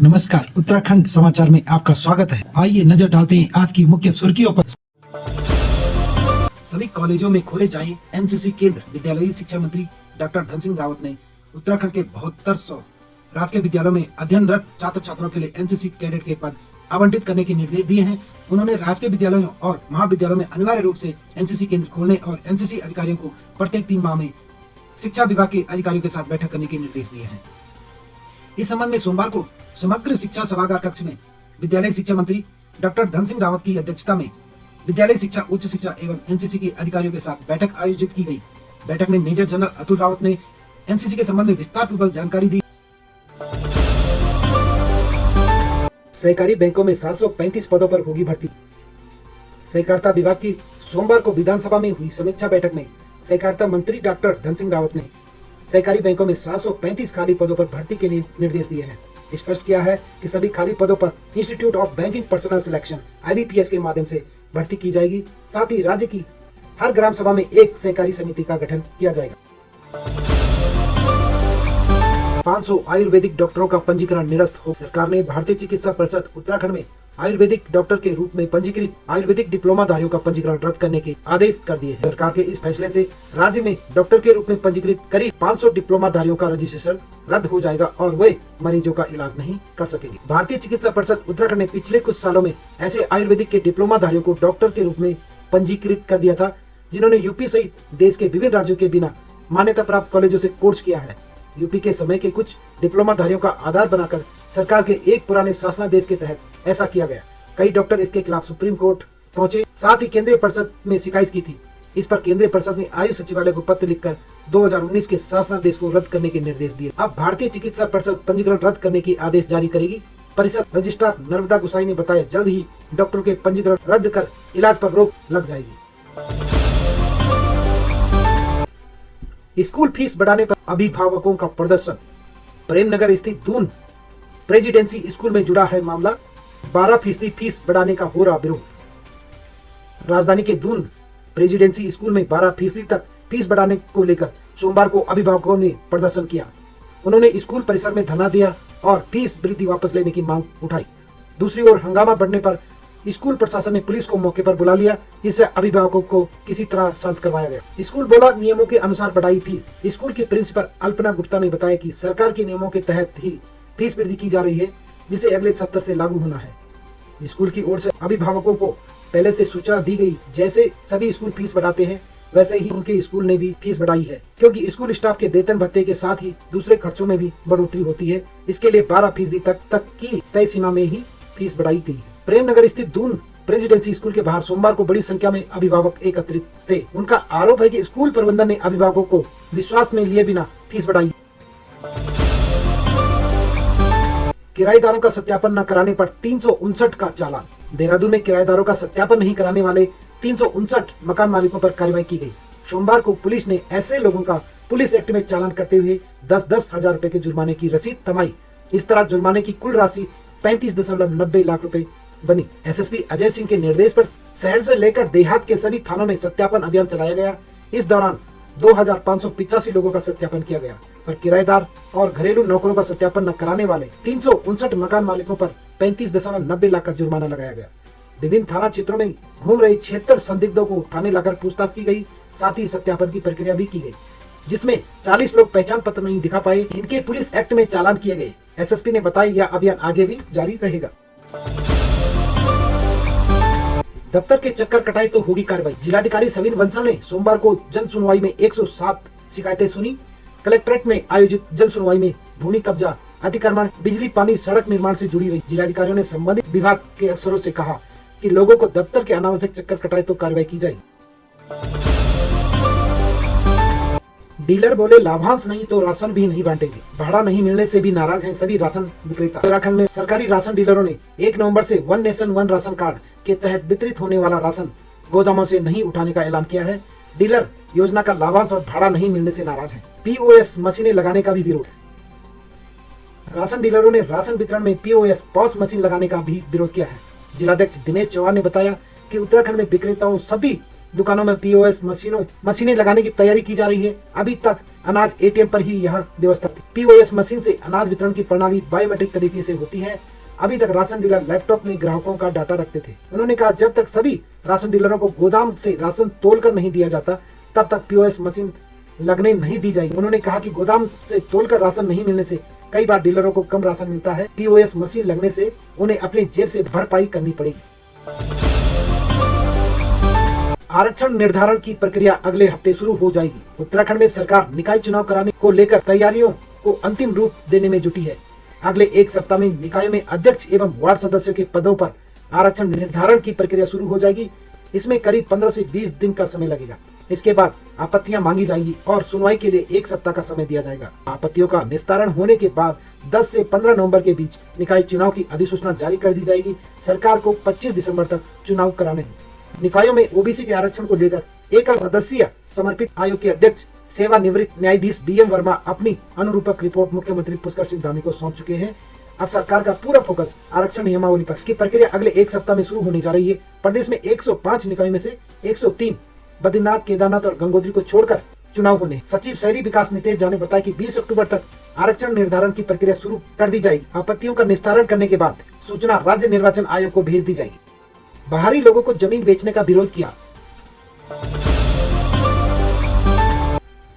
नमस्कार, उत्तराखंड समाचार में आपका स्वागत है। आइए नजर डालते हैं आज की मुख्य सुर्खियों पर। सभी कॉलेजों में खोले जाएं एनसीसी केंद्र। विद्यालयी शिक्षा मंत्री डॉक्टर धन सिंह रावत ने उत्तराखंड के 7200 राजकीय विद्यालयों में अध्ययनरत छात्र छात्राओं के लिए एनसीसी कैडेट के पद आवंटित करने के निर्देश दिए हैं। उन्होंने राजकीय विद्यालयों और महाविद्यालयों में अनिवार्य रूप से एनसीसी केंद्र खोलने और एनसीसी अधिकारियों को प्रत्येक 3 माह में शिक्षा विभाग के अधिकारियों के साथ बैठक करने के निर्देश दिए हैं। इस संबंध में सोमवार को समग्र शिक्षा सभागार कक्ष में विद्यालय शिक्षा मंत्री डॉक्टर धन सिंह रावत की अध्यक्षता में विद्यालय शिक्षा, उच्च शिक्षा एवं एनसीसी के अधिकारियों के साथ बैठक आयोजित की गई। बैठक में मेजर जनरल अतुल रावत ने एनसीसी के संबंध में विस्तारपूर्वक जानकारी दी। सहकारी बैंकों में 735 पदों पर होगी भर्ती। सहकारिता विभाग की सोमवार को विधानसभा में हुई समीक्षा बैठक में सहकारिता मंत्री डॉक्टर धन सिंह रावत ने सहकारी बैंकों में 735 खाली पदों पर भर्ती के लिए निर्देश दिए हैं। स्पष्ट किया है कि सभी खाली पदों पर institute of banking personal selection IBPS के माध्यम से भर्ती की जाएगी। साथ ही राज्य की हर ग्राम सभा में एक सहकारी समिति का गठन किया जाएगा। 500 आयुर्वेदिक डॉक्टरों का पंजीकरण निरस्त हो। सरकार ने भारतीय चिकित्सा परिषद उत्तराखंड में आयुर्वेदिक डॉक्टर के रूप में पंजीकृत आयुर्वेदिक डिप्लोमाधारियों का पंजीकरण रद्द करने के आदेश कर दिए हैं। सरकार के इस फैसले से राज्य में डॉक्टर के रूप में पंजीकृत करीब 500 डिप्लोमाधारियों का रजिस्ट्रेशन रद्द हो जाएगा और वे मरीजों का इलाज नहीं कर सकेंगे। भारतीय चिकित्सा परिषद उत्तराखंड ने पिछले कुछ सालों में ऐसे आयुर्वेदिक के डिप्लोमाधारियों को डॉक्टर के रूप में पंजीकृत कर दिया था, जिन्होंने यूपी सहित देश के विभिन्न राज्यों के बिना मान्यता प्राप्त कॉलेजों से कोर्स किया है। यूपी के समय के कुछ डिप्लोमाधारियों का आधार बनाकर सरकार के एक पुराने शासनादेश के तहत ऐसा किया गया। कई डॉक्टर इसके खिलाफ सुप्रीम कोर्ट पहुंचे, साथ ही केंद्रीय परिषद में शिकायत की थी। इस पर केंद्रीय परिषद ने आयुष सचिवालय को पत्र लिखकर 2019 के शासनादेश को रद्द करने के निर्देश दिए। अब भारतीय चिकित्सा परिषद पंजीकरण रद्द करने की आदेश जारी करेगी। परिषद रजिस्ट्रार नर्मदा गुसाई ने बताया, जल्द ही डॉक्टरों के पंजीकरण रद्द कर इलाज पर रोक लग जाएगी। स्कूल फीस बढ़ाने पर अभिभावकों का प्रदर्शन। प्रेमनगर स्थित दून प्रेसिडेंसी स्कूल में जुड़ा है मामला। 12% फीस बढ़ाने का हो रहा विरोध। राजधानी के दून प्रेसिडेंसी स्कूल में 12% तक फीस बढ़ाने को लेकर सोमवार को अभिभावकों ने प्रदर्शन किया। उन्होंने स्कूल परिसर में धरना दिया और फीस वृद्धि वापस लेने की मांग उठाई। दूसरी ओर हंगामा बढ़ने पर स्कूल प्रशासन ने पुलिस को मौके पर बुला लिया, जिससे अभिभावकों को किसी तरह शांत करवाया गया। स्कूल बोला, नियमों के अनुसार बढ़ाई फीस। स्कूल की प्रिंसिपल अल्पना गुप्ता ने बताया कि सरकार के नियमों के तहत ही फीस वृद्धि की जा रही है, जिसे अगले सत्र से लागू होना है। स्कूल की ओर से अभिभावकों को पहले से सूचना दी गई। जैसे सभी स्कूल फीस बढ़ाते हैं, वैसे ही उनके स्कूल ने भी फीस बढ़ाई है, क्योंकि स्कूल स्टाफ के वेतन भत्ते के साथ ही दूसरे खर्चों में भी बढ़ोतरी होती है। इसके लिए 12% तक की तय सीमा में ही फीस बढ़ाई गई है। प्रेमनगर स्थित दून प्रेसिडेंसी स्कूल के बाहर सोमवार को बड़ी संख्या में अभिभावक एकत्रित थे। उनका आरोप है कि स्कूल प्रबंधन ने अभिभावकों को विश्वास में लिए बिना फीस बढ़ाई। किराएदारों का सत्यापन न कराने पर 359 का चालान। देहरादून में किराएदारों का सत्यापन नहीं कराने वाले 359 मकान मालिकों पर कार्रवाई की गई। सोमवार को पुलिस ने ऐसे लोगों का पुलिस एक्ट में चालान करते हुए 10-10 हजार रुपए के जुर्माने की रसीद थमाई। इस तरह जुर्माने की कुल राशि 35.90 लाख रुपए बनी। एसएसपी अजय सिंह के निर्देश पर शहर से लेकर देहात के सभी थानों में सत्यापन अभियान चलाया गया। इस दौरान 2585 लोगों का सत्यापन किया गया, पर किराएदार और घरेलू नौकरों का सत्यापन न कराने वाले 359 मकान मालिकों पर 35.90 लाख का जुर्माना लगाया गया। विभिन्न थाना क्षेत्रों में घूम रहे 76 संदिग्धों को थाने लाकर पूछताछ की गई। साथ ही सत्यापन की प्रक्रिया भी की गई, जिसमें 40 लोग पहचान पत्र नहीं दिखा पाए। इनके पुलिस एक्ट में चालान किए गए। एसएसपी ने बताया, यह अभियान आगे भी जारी रहेगा। दफ्तर के चक्कर कटाए तो होगी कार्रवाई। जिलाधिकारी सविन बंसल ने सोमवार को जन सुनवाई में 107 शिकायतें सुनी। कलेक्ट्रेट में आयोजित जन सुनवाई में भूमि कब्जा, अतिक्रमण, बिजली, पानी, सड़क निर्माण से जुड़ी रही जिलाधिकारियों ने संबंधित विभाग के अफसरों से कहा कि लोगों को दफ्तर के अनावश्यक चक्कर कटाए तो कार्रवाई की जाए। डीलर बोले, लाभांश नहीं तो राशन भी नहीं बांटेंगे। भाड़ा नहीं मिलने से भी नाराज हैं सभी राशन विक्रेता। उत्तराखंड में सरकारी राशन डीलरों ने 1 नवंबर से one nation one ration card के तहत वितरित होने वाला राशन गोदामों से नहीं उठाने का ऐलान किया है। डीलर योजना का लाभांश और भाड़ा नहीं मिलने से नाराज हैं। POS मशीनें लगाने का भी विरोध। राशन डीलरों ने राशन वितरण में POS मशीन लगाने का भी विरोध किया है। जिलाध्यक्ष दिनेश चौहान ने बताया कि उत्तराखंड में विक्रेताओं सभी दुकानों में POS मशीनें लगाने की तैयारी की जा रही है। अभी तक अनाज एटीएम पर ही यह व्यवस्था थी। पीओएस मशीन से अनाज वितरण की प्रणाली बायोमेट्रिक तरीके से होती है। अभी तक राशन डीलर लैपटॉप में ग्राहकों का डाटा रखते थे। उन्होंने कहा, जब तक सभी राशन डीलरों को गोदाम से राशन तोलकर नहीं दिया जाता, तब तक पीओएस मशीन लगने नहीं दी जाएगी। उन्होंने कहा कि गोदाम से तोलकर राशन नहीं मिलने से कई बार डीलरों को कम राशन मिलता है। पीओएस मशीन लगने से उन्हें अपनी जेब से भरपाई करनी पड़ेगी। आरक्षण निर्धारण की प्रक्रिया अगले हफ्ते शुरू हो जाएगी। उत्तराखंड में सरकार निकाय चुनाव कराने को लेकर तैयारियों को अंतिम रूप देने में जुटी है। अगले एक सप्ताह में निकायों में अध्यक्ष एवं वार्ड सदस्यों के पदों पर आरक्षण निर्धारण की प्रक्रिया शुरू हो जाएगी। इसमें करीब 15 से 20 दिन का समय लगेगा। इसके बाद आपत्तियां मांगी जाएंगी और सुनवाई के लिए एक सप्ताह का समय दिया जाएगा। आपत्तियों का निस्तारण होने के बाद 10 से 15 नवंबर के बीच निकाय चुनाव की अधिसूचना जारी कर दी जाएगी। सरकार को 25 दिसंबर तक चुनाव कराने हैं। निकायों में ओबीसी के आरक्षण को लेकर एकल सदस्यीय समर्पित आयोग के अध्यक्ष सेवानिवृत्त न्यायाधीश बीएम वर्मा अपनी अनुरूपक रिपोर्ट मुख्यमंत्री पुष्कर सिंह धामी को सौंप चुके हैं। अब सरकार का पूरा फोकस आरक्षण नियमावली पर। इसकी प्रक्रिया अगले एक सप्ताह में शुरू होने जा रही है। प्रदेश में 105 निकायों में से 103 बद्रीनाथ, केदारनाथ और गंगोत्री को छोड़कर चुनाव होने। सचिव शहरी विकास नितेश झा ने बताया कि 20 अक्टूबर तक आरक्षण निर्धारण की प्रक्रिया शुरू कर दी जाएगी। आपत्तियों का निस्तारण करने के बाद सूचना राज्य निर्वाचन आयोग को भेज दी जाएगी। बाहरी लोगों को जमीन बेचने का विरोध किया।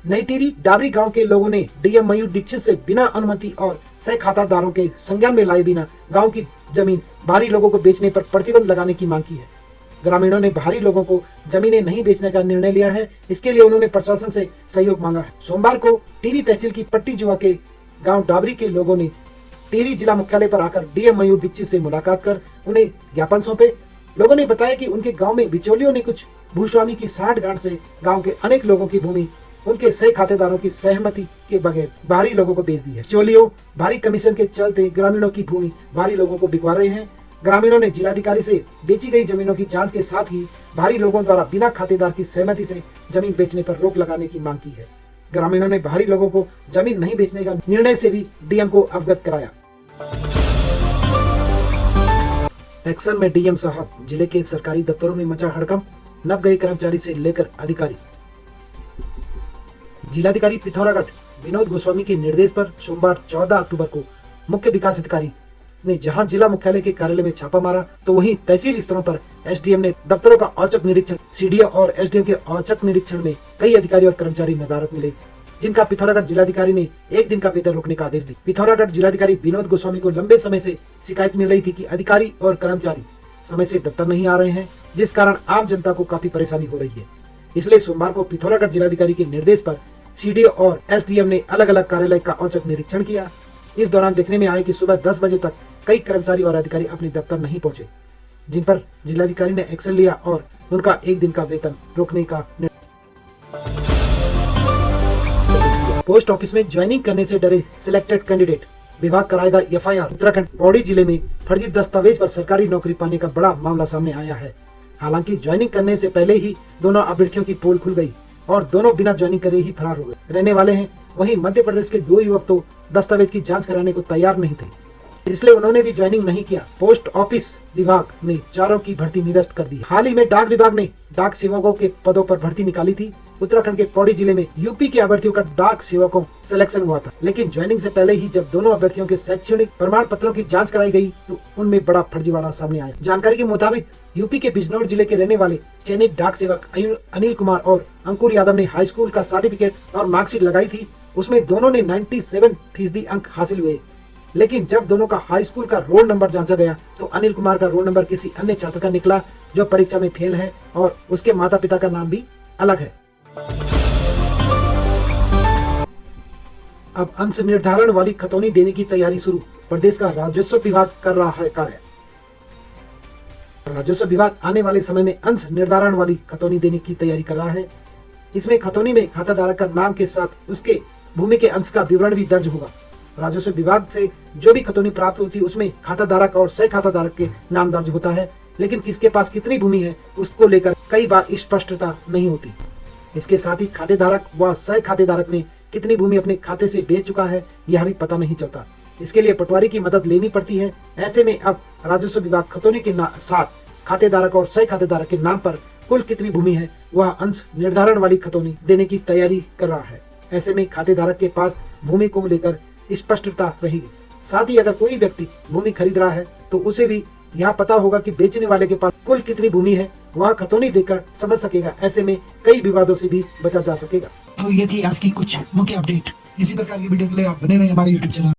नई टिहरी डाबरी गांव के लोगों ने डीएम मयूर दीक्षित से बिना अनुमति और सह खातादारों के संज्ञान में लाए बिना गांव की जमीन बाहरी लोगों को बेचने पर प्रतिबंध लगाने की मांग की है। ग्रामीणों ने बाहरी लोगों को जमीनें नहीं बेचने का निर्णय लिया है। इसके लिए उन्होंने प्रशासन से सहयोग मांगा है। सोमवार को टिहरी तहसील की पट्टी जुआ के गांव डाबरी के लोगों ने टिहरी जिला मुख्यालय पर आकर डीएम मयूर दीक्षित से मुलाकात कर उन्हें ज्ञापन सौंपे। लोगों ने बताया कि उनके गांव में बिचौलियों ने कुछ भूस्वामी की साठगांठ से गांव के अनेक लोगों की भूमि उनके सही खातेदारों की सहमति के बगैर बाहरी लोगों को बेच दी है। बिचौलियों भारी कमीशन के चलते ग्रामीणों की भूमि बाहरी लोगों को बिकवा रहे हैं। ग्रामीणों ने जिलाधिकारी से बेची गई जमीनों की जांच के साथ ही बाहरी लोगों द्वारा बिना खातेदार की सहमति से जमीन बेचने पर रोक लगाने की मांग की है। ग्रामीणों ने बाहरी लोगों को जमीन नहीं बेचने का निर्णय से भी डीएम को अवगत कराया। एक्शन में डीएम साहब, जिले के सरकारी दफ्तरों में मचा हड़कंप, नब गए कर्मचारी से लेकर अधिकारी। जिलाधिकारी पिथौरागढ़ विनोद गोस्वामी के निर्देश पर सोमवार 14 अक्टूबर को मुख्य विकास अधिकारी ने जहां जिला मुख्यालय के कार्यालय में छापा मारा, तो वहीं तहसील स्तरों पर एसडीएम ने दफ्तरों का औचक निरीक्षण। सीडीओ और एसडीएम के औचक निरीक्षण में कई अधिकारी और कर्मचारी नदारद मिले, जिनका पिथौरागढ़ जिलाधिकारी ने एक दिन का वेतन रोकने का आदेश दिया। पिथौरागढ़ जिलाधिकारी विनोद गोस्वामी को लंबे समय से शिकायत मिल रही थी कि अधिकारी और कर्मचारी समय से दफ्तर नहीं आ रहे हैं, जिस कारण आम जनता को काफी परेशानी हो रही है। इसलिए सोमवार को पिथौरागढ़ जिलाधिकारी के निर्देश पर सीडीओ और एसडीएम ने अलग अलग कार्यालय का औचक निरीक्षण किया। इस दौरान देखने में आया कि सुबह 10 बजे तक कई कर्मचारी और अधिकारी अपने दफ्तर नहीं पहुंचे, जिन पर जिलाधिकारी ने एक्शन लिया और उनका एक दिन का वेतन रोकने का निर्णय। पोस्ट ऑफिस में ज्वाइनिंग करने से डरे सिलेक्टेड कैंडिडेट, विभाग कराएगा एफआईआर। उत्तराखंड पौड़ी जिले में फर्जी दस्तावेज पर सरकारी नौकरी पाने का बड़ा मामला सामने आया है। हालांकि ज्वाइनिंग करने से पहले ही दोनों अभ्यर्थियों की पोल खुल गई और दोनों बिना ज्वाइनिंग करे ही फरार हो गए रहने वाले हैं। वहीं मध्य प्रदेश के 2 युवक तो दस्तावेज की जांच कराने को तैयार नहीं थे, इसलिए उन्होंने भी ज्वाइनिंग नहीं किया। पोस्ट ऑफिस विभाग ने चारों की भर्ती निरस्त कर दी। हाल ही में डाक विभाग ने डाक सेवकों के पदों पर भर्ती निकाली थी। उत्तराखंड के पौड़ी जिले में यूपी के अभ्यर्थियों का डाक सेवकों सिलेक्शन हुआ था, लेकिन ज्वाइनिंग से पहले ही जब दोनों अभ्यर्थियों के शैक्षणिक प्रमाण पत्रों की जांच कराई गई तो उनमें बड़ा फर्जीवाड़ा सामने आया। जानकारी के मुताबिक यूपी के बिजनौर जिले के रहने वाले चयनित डाक सेवक अनिल कुमार और अंकुर यादव ने हाई स्कूल का सर्टिफिकेट और मार्कशीट लगाई थी। उसमें दोनों ने 97% अंक हासिल हुए, लेकिन जब दोनों का हाई स्कूल का रोल नंबर जांचा गया तो अनिल कुमार का रोल नंबर किसी अन्य छात्र का निकला जो परीक्षा में फेल है और उसके माता पिता का नाम भी अलग है। अब अंश निर्धारण वाली खतौनी देने की तैयारी शुरू। प्रदेश का राजस्व विभाग कर रहा है कार्य। राजस्व विभाग आने वाले समय में अंश निर्धारण वाली खतौनी देने की तैयारी कर रहा है। इसमें खतौनी में खाताधारक का नाम के साथ उसके भूमि के अंश का विवरण भी दर्ज होगा। राजस्व विभाग से जो भी खतौनी प्राप्त होती है उसमें खाताधारक और सह खाताधारक के नाम दर्ज होता है, लेकिन किसके पास कितनी भूमि है उसको लेकर कई बार स्पष्टता नहीं होती। इसके साथ ही खातेधारक व सह खातेधारक ने कितनी भूमि अपने खाते से बेच चुका है यह भी पता नहीं चलता। इसके लिए पटवारी की मदद लेनी पड़ती है। ऐसे में अब राजस्व विभाग खतौनी के साथ खातेधारक और सह खातेधारक के नाम पर कुल कितनी भूमि है वह अंश निर्धारण वाली खतौनी देने की तैयारी कर रहा है। ऐसे में खातेधारक के पास भूमि को लेकर स्पष्टता रहेगी। साथ ही अगर कोई व्यक्ति भूमि खरीद रहा है तो उसे भी यहाँ पता होगा कि बेचने वाले के पास कुल कितनी भूमि है, वहाँ खतौनी देकर समझ सकेगा। ऐसे में कई विवादों से भी बचा जा सकेगा। तो ये थी आज की कुछ मुख्य अपडेट। इसी प्रकार की वीडियो के लिए आप बने रहे हमारे YouTube चैनल।